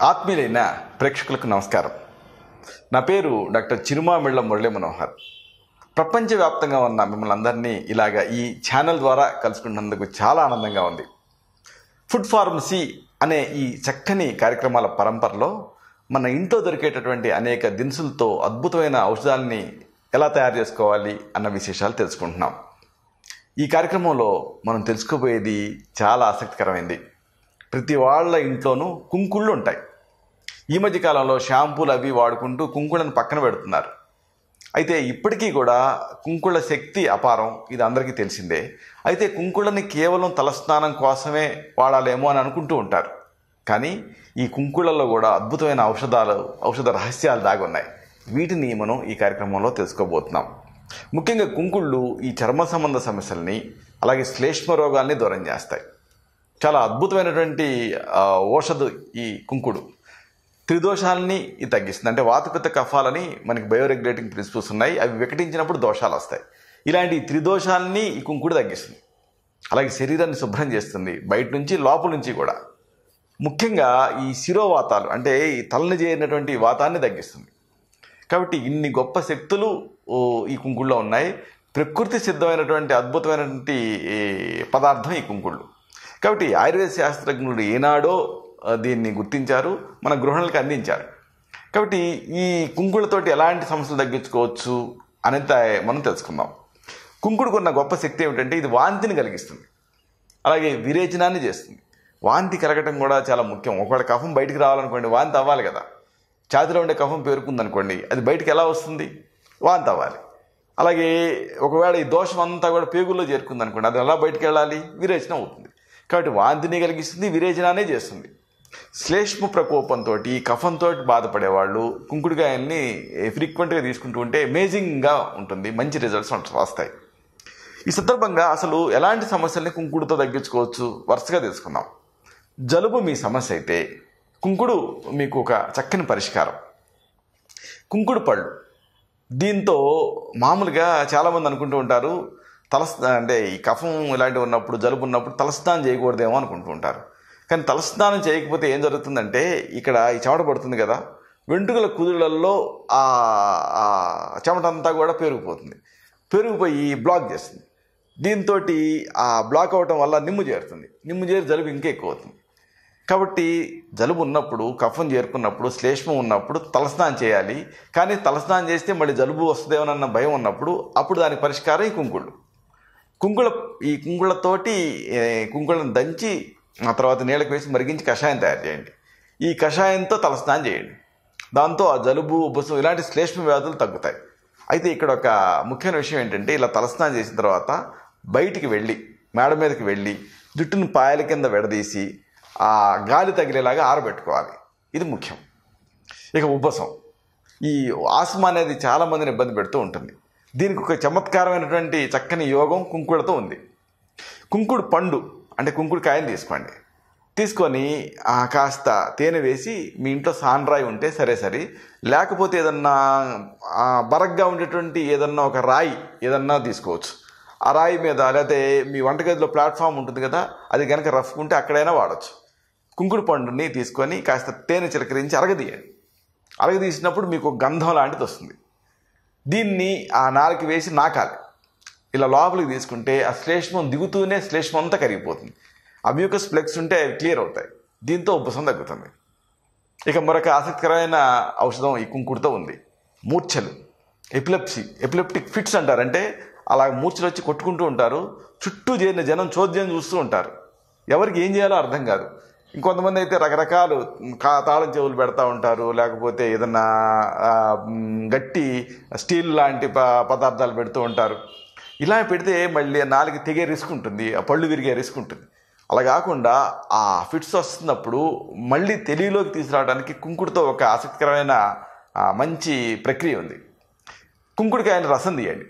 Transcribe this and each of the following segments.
ఆత్మీయులైన ప్రేక్షకులకు నమస్కారం. నా పేరు డాక్టర్ చిరుమామిళ్ళ మురళీ మనోహర్. ప్రపంచవ్యాప్తంగా ఉన్న మిమ్మల్ని అందరినీ ఇలాగా ఈ ఛానల్ ద్వారా కలుసుకున్నందుకు చాలా ఆనందంగా ఉంది. ఫుడ్ ఫార్మసీ అనే ఈ చక్కని కార్యక్రమాల పరంపరలో మన ఇంట్లో దొరికేటటువంటి అనేక దినుసులతో అద్భుతమైన ఔషధాలని ఎలా తయారు చేసుకోవాలి అన్న విశేషాలు తెలుసుకుంటున్నాం. ఈ కార్యక్రమంలో మనం తెలుసుకోబోయేది చాలా ఆసక్తికరమైంది. ప్రతి వాళ్ళ ఇంట్లోనూ కుంకుళ్ళు ఉంటాయి. ఈ మధ్య కాలంలో షాంపూలు అవి వాడుకుంటూ కుంకుళ్ళను పక్కన పెడుతున్నారు. అయితే ఇప్పటికీ కూడా కుంకుళ్ళ శక్తి అపారం, ఇది అందరికీ తెలిసిందే. అయితే కుంకుళ్ళని కేవలం తలస్నానం కోసమే వాడాలేమో అని అనుకుంటూ ఉంటారు. కానీ ఈ కుంకుళ్ళలో కూడా అద్భుతమైన ఔషధ రహస్యాలు దాగి ఉన్నాయి. వీటిని మనం ఈ కార్యక్రమంలో తెలుసుకోబోతున్నాం. ముఖ్యంగా కుంకుళ్ళు ఈ చర్మ సంబంధ సమస్యల్ని, అలాగే శ్లేష్మ రోగాల్ని దూరం చేస్తాయి. చాలా అద్భుతమైనటువంటి ఔషధం ఈ కుంకుడు. త్రిదోషాలని ఇది తగ్గిస్తుంది. అంటే వాతపిత్త కఫాలని మనకి బయోరెగ్యులేటింగ్ ప్రిన్సిపల్స్ ఉన్నాయి. అవి వికటించినప్పుడు దోషాలు వస్తాయి. ఇలాంటి త్రిదోషాలని ఈ కుంకుడు తగ్గిస్తుంది. అలాగే శరీరాన్ని శుభ్రం చేస్తుంది, బయట నుంచి లోపల నుంచి కూడా. ముఖ్యంగా ఈ శిరోవాతాలు, అంటే ఈ తలని చేరినటువంటి వాతాన్ని తగ్గిస్తుంది. కాబట్టి ఇన్ని గొప్ప శక్తులు ఈ కుంకుడులో ఉన్నాయి. ప్రకృతి సిద్ధమైనటువంటి అద్భుతమైనటువంటి పదార్థం ఈ కుంకుళ్ళు. కాబట్టి ఆయుర్వేద శాస్త్రజ్ఞులు ఏనాడో దీన్ని గుర్తించారు, మన గృహిణులకు అందించారు. కాబట్టి ఈ కుంకుళ్ళతోటి ఎలాంటి సమస్యలు తగ్గించుకోవచ్చు అనేది మనం తెలుసుకుందాం. కుంకుడుకు ఉన్న గొప్ప శక్తి ఏమిటంటే ఇది వాంతిని కలిగిస్తుంది, అలాగే విరేచనాన్ని చేస్తుంది. వాంతి కలగటం కూడా చాలా ముఖ్యం. ఒకవేళ కఫం బయటికి రావాలనుకోండి, వాంతి అవ్వాలి కదా. ఛాతీలో ఉండే కఫం పేరుకుందనుకోండి, అది బయటికి ఎలా వస్తుంది? వాంతి అవ్వాలి. అలాగే ఒకవేళ ఈ దోషం అంతా కూడా పేగుల్లో చేరుకుందనుకోండి, అది ఎలా బయటికి వెళ్ళాలి? విరేచనం అవుతుంది. కాబట్టి వాంతిని కలిగిస్తుంది, విరేచనానే చేస్తుంది. శ్లేష్మ ప్రకోపంతో, కఫంతో బాధపడేవాళ్ళు కుంకుడుకాయల్ని ఫ్రీక్వెంట్గా తీసుకుంటూ ఉంటే అమేజింగ్గా ఉంటుంది, మంచి రిజల్ట్స్ వస్తాయి. ఈ సందర్భంగా అసలు ఎలాంటి సమస్యల్ని కుంకుడుతో తగ్గించుకోవచ్చు వరుసగా తెలుసుకుందాం. జలుబు మీ సమస్య అయితే కుంకుడు మీకు ఒక చక్కని పరిష్కారం. కుంకుడు పళ్ళు, దీంతో మామూలుగా చాలామంది అనుకుంటూ ఉంటారు అంటే ఈ కఫం ఇలాంటివి ఉన్నప్పుడు, జలుబు ఉన్నప్పుడు తలస్నానం చేయకూడదేమో అనుకుంటూ ఉంటారు. కానీ తలస్నానం చేయకపోతే ఏం జరుగుతుందంటే, ఇక్కడ ఈ చెమట పడుతుంది కదా, వెంట్రుకల కుదుళ్ళల్లో ఆ చెమట అంతా కూడా పెరిగిపోయి బ్లాక్ చేస్తుంది. దీంతో ఆ బ్లాక్ అవ్వటం వల్ల నిమ్ము చేరి జలుబు ఇంకా ఎక్కువ అవుతుంది. కాబట్టి జలుబు ఉన్నప్పుడు, కఫం చేరుకున్నప్పుడు, శ్లేష్మం ఉన్నప్పుడు తలస్నానం చేయాలి. కానీ తలస్నానం చేస్తే మళ్ళీ జలుబు వస్తుందేమోనన్న భయం ఉన్నప్పుడు అప్పుడు దానికి పరిష్కారం ఈ కుంకుళ్ళు. ఈ కుంకుళ్ళతోటి కుంకుళ్ళను దంచి ఆ తర్వాత నీళ్ళకి వేసి మరిగించి కషాయం తయారు చేయండి. ఈ కషాయంతో తలస్నానం చేయండి. దాంతో ఆ జలుబు, ఉబ్బసం ఇలాంటి శ్లేష్మ వ్యాధులు తగ్గుతాయి. అయితే ఇక్కడ ఒక ముఖ్యమైన విషయం ఏంటంటే, ఇలా తలస్నానం చేసిన తర్వాత బయటికి వెళ్ళి, మేడ మీదకి వెళ్ళి జుట్టును పాయల కింద విడదీసి ఆ గాలి తగిలేలాగా ఆరబెట్టుకోవాలి. ఇది ముఖ్యం. ఇక ఉబ్బసం, ఈ ఆస్మా అనేది చాలామందిని ఇబ్బంది పెడుతూ ఉంటుంది. దీనికి ఒక చమత్కారమైనటువంటి చక్కని యోగం కుంకుడుతో ఉంది. కుంకుడు పండు అంటే కుంకుడు కాయని తీసుకొని కాస్త తేనె వేసి, మీ ఇంట్లో సాన్రాయి ఉంటే సరే, లేకపోతే ఏదన్నా బరగ్గా ఉండేటువంటి ఏదన్నా ఒక రాయి ఏదన్నా తీసుకోవచ్చు. ఆ రాయి మీద, లేకపోతే మీ వంటగదిలో ప్లాట్ఫామ్ ఉంటుంది కదా, అది కనుక రఫ్ ఉంటే అక్కడైనా వాడచ్చు. కుంకుడు పండుని తీసుకొని కాస్త తేనె చిలకరించి అరగదీసినప్పుడు మీకు గంధం లాంటిది వస్తుంది. దీన్ని ఆ నాలుగు వేసి నాకాలి. ఇలా లోపలికి తీసుకుంటే ఆ శ్లేష్మం దిగుతూనే శ్లేష్మం అంతా కరిగిపోతుంది. ఆ మ్యూకస్ ఫ్లెక్స్ ఉంటే అవి క్లియర్ అవుతాయి. దీంతో ఉబ్బసం తగ్గుతుంది. ఇక మరొక ఆసక్తికరమైన ఔషధం ఈ కుంకుడుతో ఉంది. మూర్ఛలు, ఎపిలెప్టిక్ ఫిట్స్ అంటారు. అంటే అలా మూర్ఛలు వచ్చి కొట్టుకుంటూ ఉంటారు. చుట్టూ చేరిన జనం చోద్యం చూస్తూ ఉంటారు. ఎవరికి ఏం చేయాలో అర్థం కాదు. ఇంకొంతమంది అయితే రకరకాలు తాళం చెవులు పెడతా ఉంటారు, లేకపోతే ఏదన్నా గట్టి స్టీల్ లాంటి పదార్థాలు పెడుతూ ఉంటారు. ఇలా పెడితే మళ్ళీ నాలుగు తెగే రిస్క్ ఉంటుంది, ఆ పళ్ళు విరిగే రిస్క్ ఉంటుంది. అలా కాకుండా ఆ ఫిట్స్ వస్తున్నప్పుడు మళ్ళీ తెలివిలోకి తీసుకురావడానికి కుంకుడుతో ఒక ఆసక్తికరమైన మంచి ప్రక్రియ ఉంది. కుంకుడుకాయని రసం తీయండి.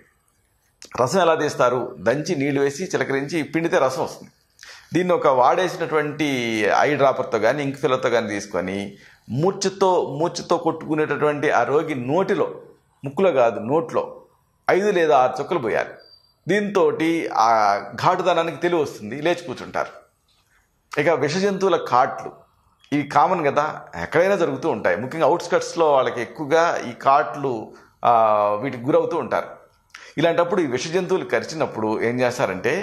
రసం ఎలా తీస్తారు? దంచి నీళ్లు వేసి చిలకరించి పిండితే రసం వస్తుంది. దీన్ని ఒక వాడేసినటువంటి ఐ డ్రాపర్తో కానీ, ఇంక్ ఫిల్లర్తో కానీ తీసుకొని మూర్ఛతో కొట్టుకునేటటువంటి ఆ రోగి నోటిలో, ముక్కులో కాదు నోట్లో 5 లేదా 6 చుక్కలు పోయాలి. దీంతో ఆ ఘాటుదనానికి తెలివి వస్తుంది, లేచి కూర్చుంటారు. ఇక విష జంతువుల కాట్లు, ఇవి కామన్ కదా, ఎక్కడైనా జరుగుతూ ఉంటాయి. ముఖ్యంగా అవుట్స్కట్స్లో వాళ్ళకి ఎక్కువగా ఈ కాట్లు వీటికి గురవుతూ ఉంటారు. ఇలాంటప్పుడు ఈ విష జంతువులు కరిచినప్పుడు ఏం చేస్తారంటే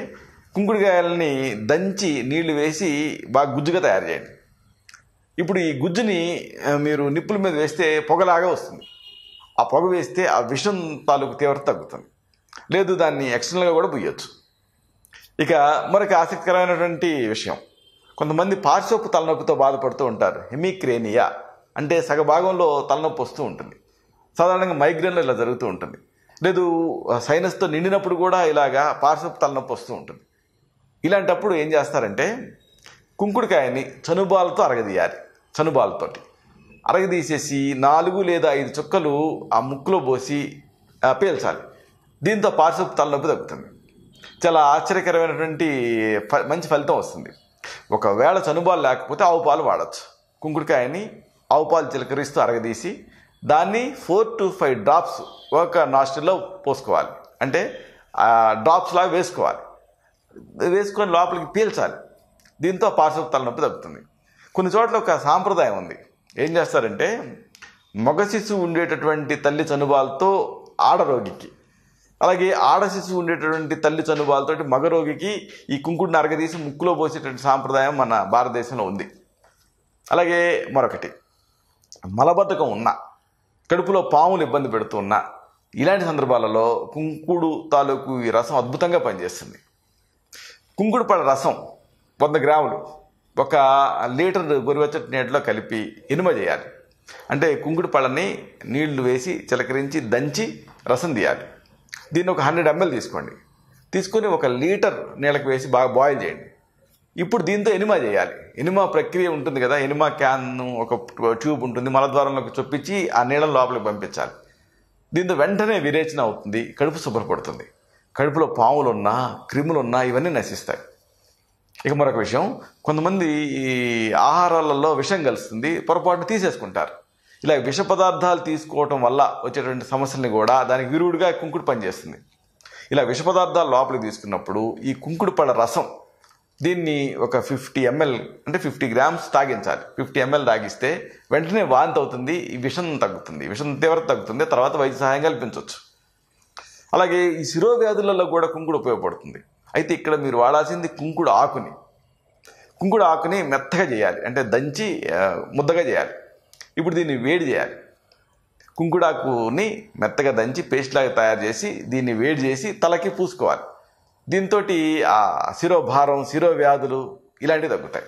కుంకుడుకాయలని దంచి నీళ్లు వేసి బాగా గుజ్జుగా తయారు చేయండి. ఇప్పుడు ఈ గుజ్జుని మీరు నిప్పుల మీద వేస్తే పొగలాగా వస్తుంది. ఆ పొగ వేస్తే ఆ విషం తాలూకు తీవ్రత తగ్గుతుంది. లేదు దాన్ని ఎక్స్టర్నల్గా కూడా పుయ్యొచ్చు. ఇక మరొక ఆసక్తికరమైనటువంటి విషయం, కొంతమంది పార్శ్వపు తలనొప్పితో బాధపడుతూ ఉంటారు. హెమిక్రేనియా అంటే సగభాగంలో తలనొప్పి వస్తూ ఉంటుంది. సాధారణంగా మైగ్రేన్లో ఇలా జరుగుతూ ఉంటుంది. లేదు సైనస్తో నిండినప్పుడు కూడా ఇలాగా పార్శ్వపు తలనొప్పి వస్తూ ఉంటుంది. ఇలాంటప్పుడు ఏం చేస్తారంటే కుంకుడుకాయని చనుబాలతో అరగదీయాలి. చనుబాలతోటి అరగదీసేసి 4 లేదా 5 చుక్కలు ఆ ముక్కులో పోసి పీల్చాలి. దీంతో పార్శ్వపు తలనొప్పి తగ్గుతుంది. చాలా ఆశ్చర్యకరమైనటువంటి మంచి ఫలితం వస్తుంది. ఒకవేళ చనుబాలు లేకపోతే ఆవు పాలు వాడచ్చు. కుంకుడుకాయని ఆవు పాలు చిలకరిస్తూ అరగదీసి దాన్ని 4 to 5 డ్రాప్స్ ఒక నాస్ట్రిల్లో పోసుకోవాలి. అంటే డ్రాప్స్ లాగా వేసుకోవాలి. వేసుకొని లోపలికి పీల్చాలి. దీంతో పార్శ్వపు తలనొప్పి తగ్గుతుంది. కొన్ని చోట్ల ఒక సాంప్రదాయం ఉంది. ఏం చేస్తారంటే మగ శిశువు ఉండేటటువంటి తల్లి చనుబాలతో ఆడరోగికి, అలాగే ఆడ శిశువు ఉండేటటువంటి తల్లి చనుబాలతోటి మగ రోగికి ఈ కుంకుడిని అరగదీసి ముక్కులో పోసేటువంటి సాంప్రదాయం మన భారతదేశంలో ఉంది. అలాగే మరొకటి, మలబద్ధకం ఉన్న, కడుపులో పాములు ఇబ్బంది పెడుతూ ఉన్న ఇలాంటి సందర్భాలలో కుంకుడు తాలూకు ఈ రసం అద్భుతంగా పనిచేస్తుంది. కుంకుడు పళ్ళ రసం 100 గ్రాములు 1 లీటర్ గోరువెచ్చటి నీటిలో కలిపి ఎనుమ చేయాలి. అంటే కుంకుడు పళ్ళని నీళ్లు వేసి చిలకరించి దంచి రసం తీయాలి. దీన్ని ఒక 100 ml తీసుకోండి. తీసుకొని 1 లీటర్ నీళ్ళకి వేసి బాగా బాయిల్ చేయండి. ఇప్పుడు దీంతో ఎనిమా చేయాలి. ఎనిమా ప్రక్రియ ఉంటుంది కదా, ఎనిమా క్యాన్ ఒక ట్యూబ్ ఉంటుంది, మలద్వారంలోకి చొప్పించి ఆ నీళ్ళని లోపలికి పంపించాలి. దీంతో వెంటనే విరేచన అవుతుంది, కడుపు శుభ్రపడుతుంది. కడుపులో పాములున్నా క్రిములున్నా ఇవన్నీ నశిస్తాయి. ఇక మరొక విషయం, కొంతమంది ఈ ఆహారాలలో విషం కలుస్తుంది, పొరపాటున తీసేసుకుంటారు. ఇలా విష పదార్థాలు తీసుకోవటం వల్ల వచ్చేటువంటి సమస్యల్ని కూడా దానికి విరుగుడుగా కుంకుడు పనిచేస్తుంది. ఇలా విష పదార్థాలు లోపలికి తీసుకున్నప్పుడు ఈ కుంకుడు పళ్ళ రసం దీన్ని ఒక 50 ml అంటే 50 గ్రామ్స్ తాగించాలి. 50 ml తాగిస్తే వెంటనే వాంతి అవుతుంది, ఈ విషం తగ్గుతుంది, విషం తీవ్రత తగ్గుతుంది. తర్వాత వైద్య సహాయం కల్పించవచ్చు. అలాగే ఈ శిరోవ్యాధులలో కూడా కుంకుడు ఉపయోగపడుతుంది. అయితే ఇక్కడ మీరు వాడాల్సింది కుంకుడు ఆకుని. కుంకుడు ఆకుని మెత్తగా చేయాలి, అంటే దంచి ముద్దగా చేయాలి. ఇప్పుడు దీన్ని వేడి చేయాలి. కుంకుడాకుని మెత్తగా దంచి పేస్ట్ లాగా తయారు చేసి దీన్ని వేడి చేసి తలకి పూసుకోవాలి. దీంతో ఆ శిరోభారం, శిరోవ్యాధులు ఇలాంటివి తగ్గుతాయి.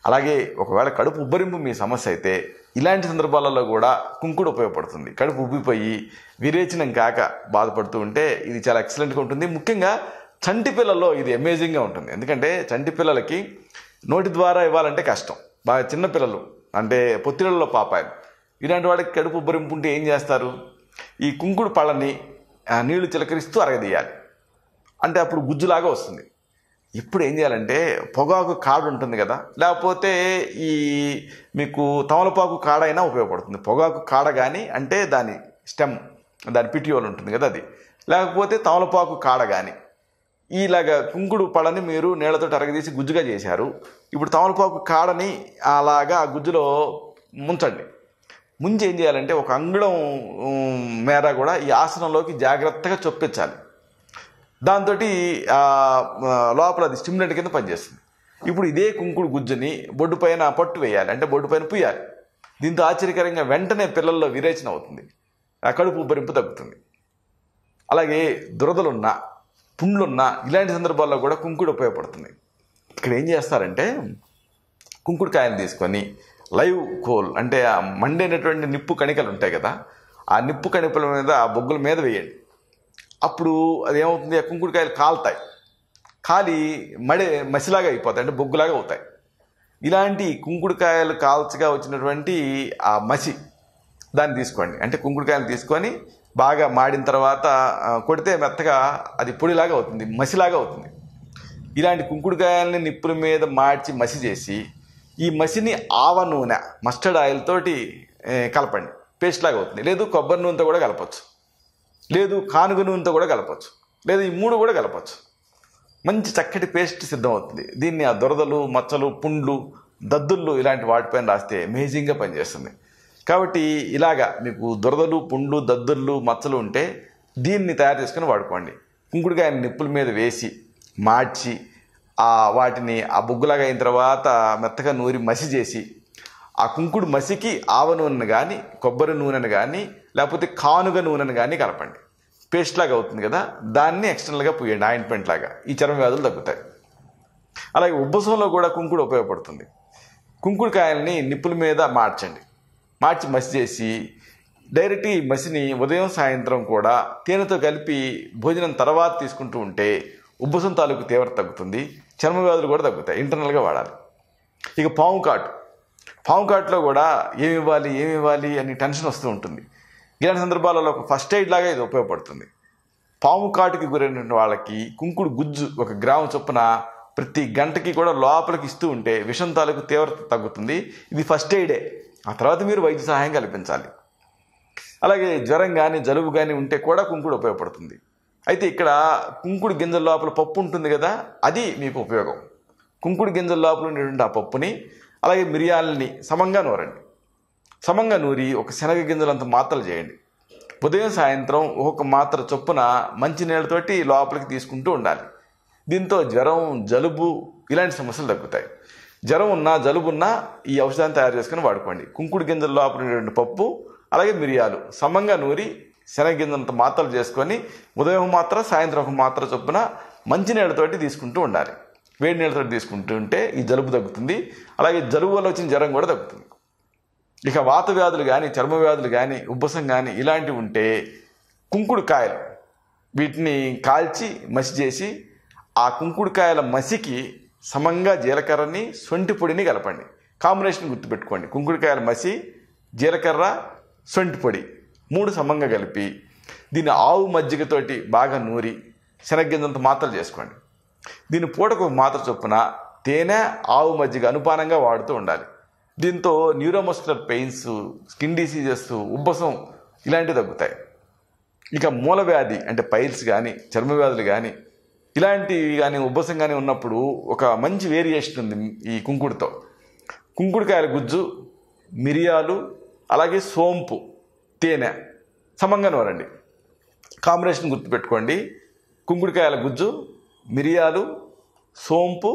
అలాగే ఒకవేళ కడుపు ఉబ్బరింపు మీ సమస్య అయితే ఇలాంటి సందర్భాలలో కూడా కుంకుడు ఉపయోగపడుతుంది. కడుపు ఉబ్బిపోయి విరేచనం కాక బాధపడుతూ ఉంటే ఇది చాలా ఎక్సలెంట్గా ఉంటుంది. ముఖ్యంగా చంటి పిల్లల్లో ఇది అమేజింగ్గా ఉంటుంది. ఎందుకంటే చంటి పిల్లలకి నోటి ద్వారా ఇవ్వాలంటే కష్టం. బాగా చిన్నపిల్లలు అంటే పొత్తిళ్లలో పాపాయలు, ఇలాంటి వాడికి కడుపు ఉబ్బరింపు ఉంటే ఏం చేస్తారు, ఈ కుంకుడు పళ్ళని నీళ్లు చిలకరిస్తూ అరగదీయాలి. అంటే అప్పుడు గుజ్జులాగా వస్తుంది. ఇప్పుడు ఏం చేయాలంటే పొగాకు కాడ ఉంటుంది కదా, లేకపోతే ఈ మీకు తమలపాకు కాడ అయినా ఉపయోగపడుతుంది. పొగాకు కాడ కానీ అంటే దాని స్టెమ్, దాని పిటియోల్ ఉంటుంది కదా అది, లేకపోతే తమలపాకు కాడ కానీ ఇలాగా కుంకుడు పళ్ళని మీరు నీళ్లతో అరగదీసి గుజ్జుగా చేశారు. ఇప్పుడు తమలపాకు కాడని అలాగా ఆ గుజ్జులో ముంచండి. ముంచి ఏం చేయాలంటే ఒక అంగుళం మేర కూడా ఈ ఆసనంలోకి జాగ్రత్తగా చొప్పించాలి. దాంతో లోపల అది స్టిమ్యులెంట్ కింద పనిచేస్తుంది. ఇప్పుడు ఇదే కుంకుడు గుజ్జుని బొడ్డు పైన పట్టు వేయాలి, అంటే బొడ్డు పైన పుయ్యాలి. దీంతో ఆశ్చర్యకరంగా వెంటనే పిల్లల్లో విరేచన అవుతుంది, ఆ కడుపు ఉబ్బరింపు తగ్గుతుంది. అలాగే దురదలున్నా, పుండ్లున్నా ఇలాంటి సందర్భాల్లో కూడా కుంకుడు ఉపయోగపడుతుంది. ఇక్కడ ఏం చేస్తారంటే కుంకుడుకాయలు తీసుకొని లైవ్ కోల్ అంటే ఆ మండేటటువంటి నిప్పు కణికలు ఉంటాయి కదా, ఆ నిప్పు కణికల మీద ఆ బొగ్గుల మీద వేయండి. అప్పుడు అదేమవుతుంది, ఆ కుంకుడుకాయలు కాలుతాయి, కాలి మసిలాగా అయిపోతాయి, అంటే బొగ్గులాగా అవుతాయి. ఇలాంటి కుంకుడుకాయలు కాల్చగా వచ్చినటువంటి ఆ మసి దాన్ని తీసుకోండి. అంటే కుంకుడుకాయలు తీసుకొని బాగా మాడిన తర్వాత కొడితే మెత్తగా అది పొడిలాగా అవుతుంది, మసిలాగా అవుతుంది. ఇలాంటి కుంకుడుకాయలని నిప్పుల మీద మార్చి మసి చేసి ఈ మసిని ఆవ నూనె, మస్టర్డ్ ఆయిల్ తోటి కలపండి, పేస్ట్ లాగా అవుతుంది. లేదు కొబ్బరి నూనెతో కూడా కలపచ్చు, లేదు కానుగ నూనెతో కూడా కలపచ్చు, లేదు ఈ 3 కూడా కలపచ్చు. మంచి చక్కటి పేస్ట్ సిద్ధం అవుతుంది. దీన్ని ఆ దురదలు, మచ్చలు, పుండ్లు దద్దుళ్ళు ఇలాంటి వాటిపైన రాస్తే అమేజింగ్గా పనిచేస్తుంది. కాబట్టి ఇలాగా మీకు దురదలు, పుండ్లు, దద్దుళ్ళు, మచ్చలు ఉంటే దీన్ని తయారు చేసుకుని వాడుకోండి. కుంకుడుకాయని నిప్పుల మీద వేసి మార్చి వాటిని బొగ్గులాగా అయిన తర్వాత మెత్తగా నూరి మసి చేసి ఆ కుంకుడు మసికి ఆవ నూనెను కానీ, కొబ్బరి నూనెను కానీ, లేకపోతే కానుగ నూనెను కానీ కలపండి. పేస్ట్ లాగా అవుతుంది కదా, దాన్ని ఎక్స్టర్నల్గా పూయండి ఆయింట్మెంట్ లాగా. ఈ చర్మ వ్యాధులు తగ్గుతాయి. అలాగే ఉబ్బసంలో కూడా కుంకుడు ఉపయోగపడుతుంది. కుంకుడుకాయల్ని నిప్పుల మీద మార్చి మసి చేసి డైరెక్ట్ ఈ మసిని ఉదయం సాయంత్రం కూడా తేనెతో కలిపి భోజనం తర్వాత తీసుకుంటూ ఉంటే ఉబ్బసం తాలూకు తీవ్రత తగ్గుతుంది, చర్మ వ్యాధులు కూడా తగ్గుతాయి. ఇంటర్నల్గా వాడాలి. ఇక పాము కాటులో కూడా ఏమి ఇవ్వాలి అని టెన్షన్ వస్తూ ఉంటుంది. ఇలాంటి సందర్భాలలో ఒక ఫస్ట్ ఎయిడ్ లాగా ఇది ఉపయోగపడుతుంది. పాము కాటుకి గురైన వాళ్ళకి కుంకుడు గుజ్జు 1 గ్రాము చొప్పున ప్రతి గంటకి కూడా లోపలికి ఇస్తూ ఉంటే విషం తాలూకు తీవ్రత తగ్గుతుంది. ఇది ఫస్ట్ ఎయిడే. ఆ తర్వాత మీరు వైద్య సహాయం కల్పించాలి. అలాగే జ్వరం కానీ, జలుబు కానీ ఉంటే కూడా కుంకుడు ఉపయోగపడుతుంది. అయితే ఇక్కడ కుంకుడు గింజల లోపల పప్పు ఉంటుంది కదా, అది మీకు ఉపయోగం. కుంకుడు గింజల లోపల ఉండేటువంటి ఆ పప్పుని, అలాగే మిరియాలని సమంగా నూరి ఒక శనగ గింజలంత మాత్రలు చేయండి. ఉదయం సాయంత్రం ఒక్కొక్క మాత్ర చొప్పున మంచినీళ్ళతోటి లోపలికి తీసుకుంటూ ఉండాలి. దీంతో జ్వరం, జలుబు ఇలాంటి సమస్యలు తగ్గుతాయి. జ్వరం ఉన్నా, జలుబు ఉన్నా ఈ ఔషధాన్ని తయారు చేసుకుని వాడుకోండి. కుంకుడు గింజల లోపల ఉండేటువంటి పప్పు, అలాగే మిరియాలు సమంగా నూరి శనగగింజంత మాత్రలు చేసుకొని ఉదయం మాత్ర, సాయంత్రం 1 మాత్ర చొప్పున మంచినీళ్ళతోటి తీసుకుంటూ ఉండాలి. వేడి నీళ్ళతోటి తీసుకుంటూ ఉంటే ఈ జలుబు తగ్గుతుంది. అలాగే జలుబు వల్ల వచ్చిన జ్వరం కూడా తగ్గుతుంది. ఇక వాత వ్యాధులు కానీ, చర్మ వ్యాధులు కానీ, ఉబ్బసం కానీ ఇలాంటివి ఉంటే కుంకుడుకాయలు వీటిని కాల్చి మసి చేసి ఆ కుంకుడుకాయల మసికి సమంగా జీలకర్రని, సొంటి పొడిని కలపండి. కాంబినేషన్ గుర్తుపెట్టుకోండి. కుంకుడుకాయల మసి, జీలకర్ర, సొంటి పొడి 3 సమంగా కలిపి దీన్ని ఆవు మజ్జిగతోటి బాగా నూరి శనగగింజంత మాత్రలు చేసుకోండి. దీన్ని పూటకు 1 మాత్ర చొప్పున తేనె, ఆవు మజ్జిగ అనుపానంగా వాడుతూ ఉండాలి. దీంతో న్యూరోమస్కులర్ పెయిన్స్, స్కిన్ డిసీజెస్, ఉబ్బసం ఇలాంటివి తగ్గుతాయి. ఇక మూలవ్యాధి అంటే పైల్స్ కానీ, చర్మ వ్యాధులు కానీ ఇలాంటివి కానీ, ఉబ్బసం కానీ ఉన్నప్పుడు ఒక మంచి వేరియేషన్ ఉంది ఈ కుంకుడుతో. కుంకుడుకాయల గుజ్జు, మిరియాలు, అలాగే సోంపు, తేనె సమంగా నూరండి. కాంబినేషన్ గుర్తుపెట్టుకోండి. కుంకుడుకాయల గుజ్జు, మిరియాలు, సోంపు,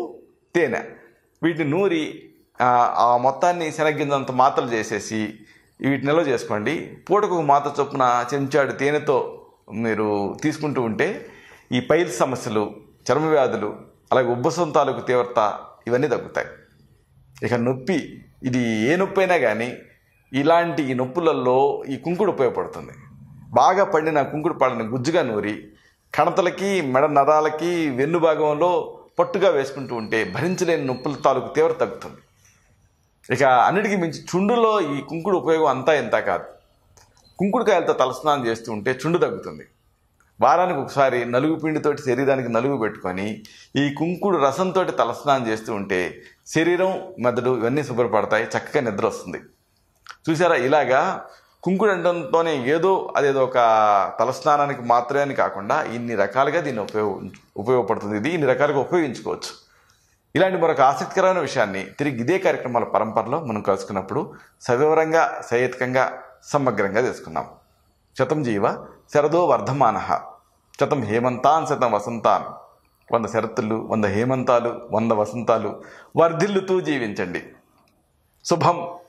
తేనె వీటిని నూరి ఆ మొత్తాన్ని శనగగింజంత మాత్రలు చేసేసి వీటిని నిల్వ చేసుకోండి. పూటకు 1 మాత్ర చొప్పున చెంచాడు తేనెతో మీరు తీసుకుంటూ ఉంటే ఈ పైల్స్ సమస్యలు, చర్మ వ్యాధులు, అలాగే ఉబ్బసం తాలూకు తీవ్రత ఇవన్నీ తగ్గుతాయి. ఇక నొప్పి, ఇది ఏ నొప్పి అయినా కానీ ఇలాంటి ఈ నొప్పులలో ఈ కుంకుడు ఉపయోగపడుతుంది. బాగా పండిన కుంకుడు పాలను గుజ్జుగా నూరి కణతలకి, మెడ నరాలకి, వెన్ను భాగంలో పట్టుగా వేసుకుంటూ ఉంటే భరించలేని నొప్పుల తాలూకు తీవ్రత తగ్గుతుంది. ఇక అన్నిటికీ మించి చుండులో ఈ కుంకుడు ఉపయోగం అంతా ఇంత కాదు. కుంకుడుకాయలతో తలస్నానం చేస్తూ ఉంటే చుండు తగ్గుతుంది. వారానికి ఒకసారి నలుగు పిండితోటి శరీరానికి నలుగు పెట్టుకొని ఈ కుంకుడు రసంతో తలస్నానం చేస్తూ ఉంటే శరీరం, మెదడు ఇవన్నీ శుభ్రపడతాయి, చక్కగా నిద్ర వస్తుంది. చూసారా, ఇలాగా కుంకుడు అంటంతోనే అదేదో ఒక తలస్నానానికి మాత్రమే అని కాకుండా ఇన్ని రకాలుగా దీన్ని ఉపయోగపడుతుంది. ఇది ఇన్ని రకాలుగా ఉపయోగించుకోవచ్చు. ఇలాంటి మరొక ఆసక్తికరమైన విషయాన్ని తిరిగి ఇదే కార్యక్రమాల పరంపరలో మనం కలుసుకున్నప్పుడు సవివరంగా, సహేతుకంగా, సమగ్రంగా తెలుసుకుందాం. శతం జీవ శరదో వర్ధమానః, శతం హేమంతాన్ శతం వసంతాన్. 100 శరత్తులు, 100 హేమంతాలు, 100 వసంతాలు వర్ధిల్లుతూ జీవించండి. శుభం.